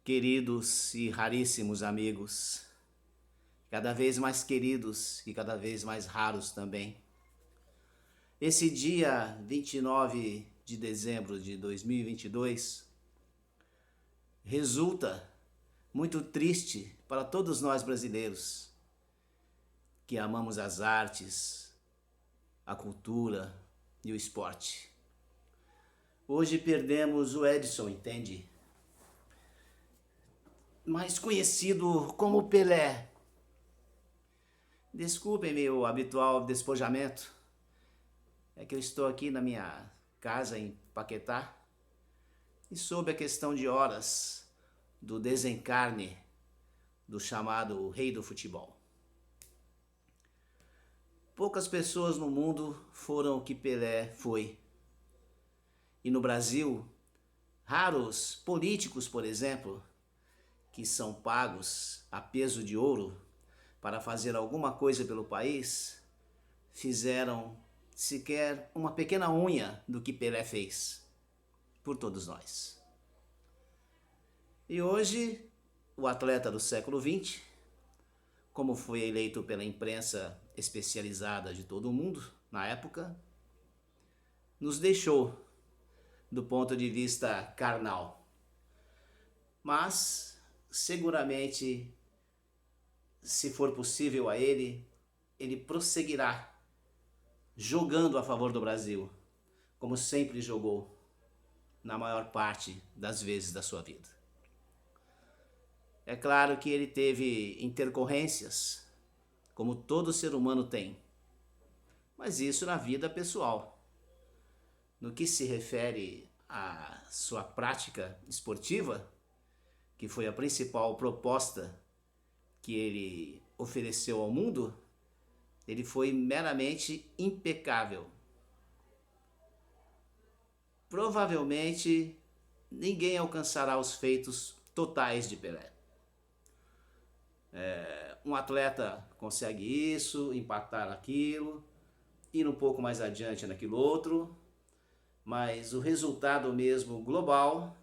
Queridos e raríssimos amigos, cada vez mais queridos e cada vez mais raros também. Esse dia 29 de dezembro de 2022 resulta muito triste para todos nós brasileiros que amamos as artes, a cultura e o esporte. Hoje perdemos o Edson, entende? Mais conhecido como Pelé. Desculpem meu habitual despojamento. É que eu estou aqui na minha casa em Paquetá e soube a questão de horas do desencarne do chamado rei do futebol. Poucas pessoas no mundo foram o que Pelé foi. E no Brasil, raros políticos, por exemplo, que são pagos a peso de ouro para fazer alguma coisa pelo país, fizeram sequer uma pequena unha do que Pelé fez por todos nós. E hoje, o atleta do século XX, como foi eleito pela imprensa especializada de todo o mundo na época, nos deixou do ponto de vista carnal. Mas, seguramente, se for possível a ele, ele prosseguirá jogando a favor do Brasil, como sempre jogou na maior parte das vezes da sua vida. É claro que ele teve intercorrências, como todo ser humano tem, mas isso na vida pessoal. No que se refere à sua prática esportiva, que foi a principal proposta que ele ofereceu ao mundo, ele foi meramente impecável. Provavelmente ninguém alcançará os feitos totais de Pelé. Um atleta consegue isso, empatar aquilo, ir um pouco mais adiante naquilo outro, mas o resultado mesmo global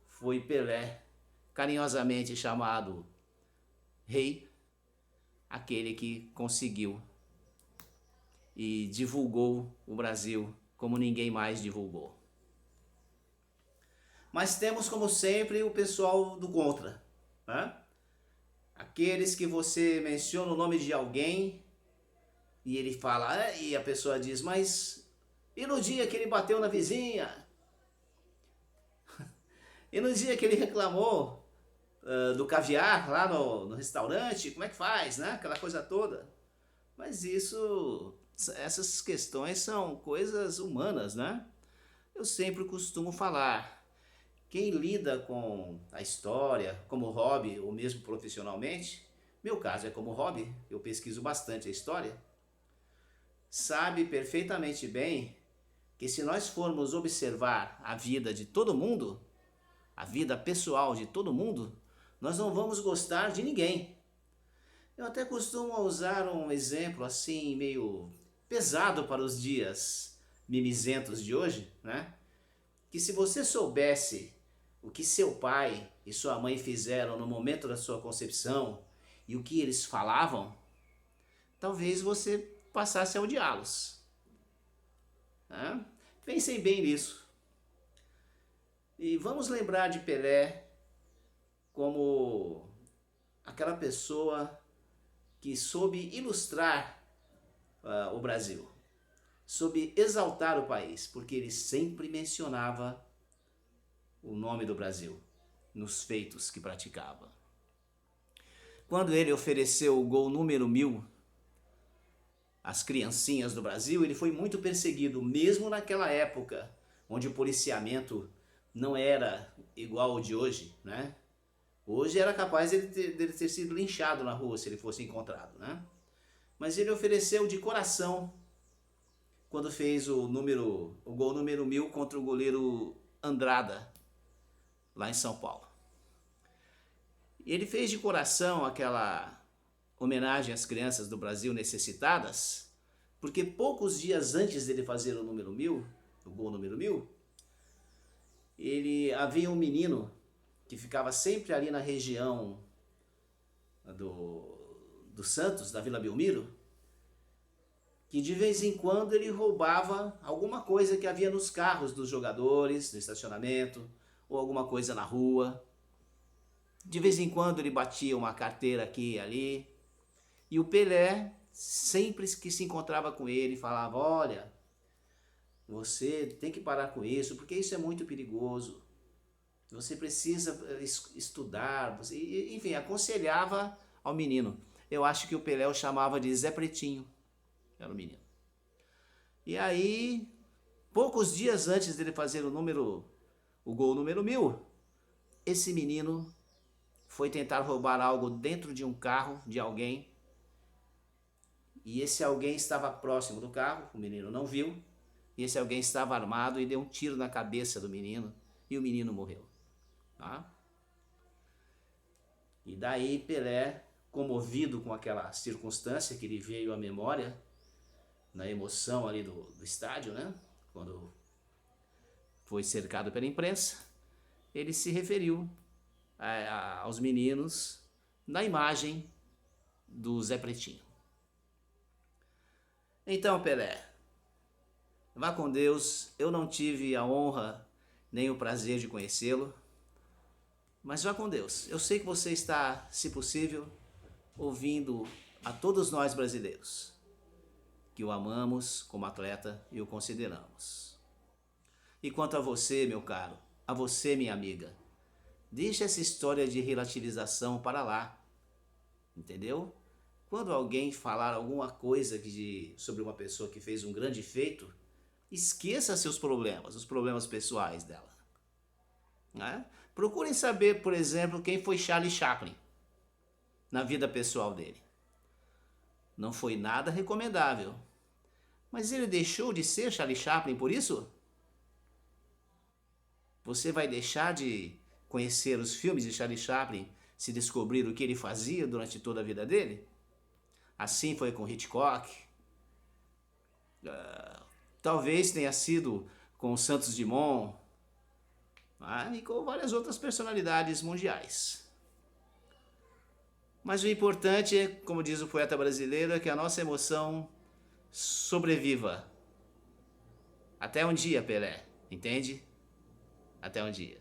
foi Pelé, carinhosamente chamado Rei, aquele que conseguiu e divulgou o Brasil como ninguém mais divulgou. Mas temos, como sempre, o pessoal do contra, né? Aqueles que você menciona o nome de alguém e ele fala, e a pessoa diz, mas e no dia que ele bateu na vizinha? E no dia que ele reclamou do caviar lá no restaurante, como é que faz, né? Aquela coisa toda. Mas essas questões são coisas humanas, né? Eu sempre costumo falar, quem lida com a história como hobby ou mesmo profissionalmente, meu caso é como hobby, eu pesquiso bastante a história, sabe perfeitamente bem que se nós formos observar a vida de todo mundo, a vida pessoal de todo mundo, nós não vamos gostar de ninguém. Eu até costumo usar um exemplo assim meio pesado para os dias mimizentos de hoje, né? Que se você soubesse o que seu pai e sua mãe fizeram no momento da sua concepção e o que eles falavam, talvez você passasse a odiá-los, né? Pensem bem nisso. E vamos lembrar de Pelé como aquela pessoa que soube ilustrar o Brasil, soube exaltar o país, porque ele sempre mencionava o nome do Brasil nos feitos que praticava. Quando ele ofereceu o gol número 1000 às criancinhas do Brasil, ele foi muito perseguido, mesmo naquela época, onde o policiamento não era igual ao de hoje, né? Hoje era capaz dele ter sido linchado na rua se ele fosse encontrado, né? Mas ele ofereceu de coração quando fez o gol número 1000 contra o goleiro Andrada, lá em São Paulo. Ele fez de coração aquela homenagem às crianças do Brasil necessitadas, porque poucos dias antes dele fazer o número 1000, o gol número 1000, havia um menino que ficava sempre ali na região do Santos, da Vila Belmiro, que de vez em quando ele roubava alguma coisa que havia nos carros dos jogadores, no estacionamento, ou alguma coisa na rua. De vez em quando ele batia uma carteira aqui e ali. E o Pelé, sempre que se encontrava com ele, falava: olha, você tem que parar com isso, porque isso é muito perigoso. Você precisa estudar, enfim, aconselhava ao menino. Eu acho que o Pelé o chamava de Zé Pretinho, era o menino. E aí, poucos dias antes dele fazer o gol número 1000, esse menino foi tentar roubar algo dentro de um carro de alguém. E esse alguém estava próximo do carro, o menino não viu. E esse alguém estava armado e deu um tiro na cabeça do menino. E o menino morreu. Tá? E daí Pelé, comovido com aquela circunstância que lhe veio à memória, na emoção ali do estádio, né? Quando foi cercado pela imprensa, ele se referiu aos meninos na imagem do Zé Pretinho. Então, Pelé, vá com Deus. Eu não tive a honra nem o prazer de conhecê-lo, mas vá com Deus. Eu sei que você está, se possível, ouvindo a todos nós brasileiros, que o amamos como atleta e o consideramos. E quanto a você, meu caro, a você, minha amiga, deixa essa história de relativização para lá, entendeu? Quando alguém falar alguma coisa sobre uma pessoa que fez um grande feito, esqueça seus problemas, os problemas pessoais dela. Né? Procurem saber, por exemplo, quem foi Charlie Chaplin na vida pessoal dele. Não foi nada recomendável. Mas ele deixou de ser Charlie Chaplin por isso? Você vai deixar de conhecer os filmes de Charlie Chaplin se descobrir o que ele fazia durante toda a vida dele? Assim foi com Hitchcock. Talvez tenha sido com Santos Dumont, e com várias outras personalidades mundiais. Mas o importante é, como diz o poeta brasileiro, é que a nossa emoção sobreviva. Até um dia, Pelé, entende? Até um dia.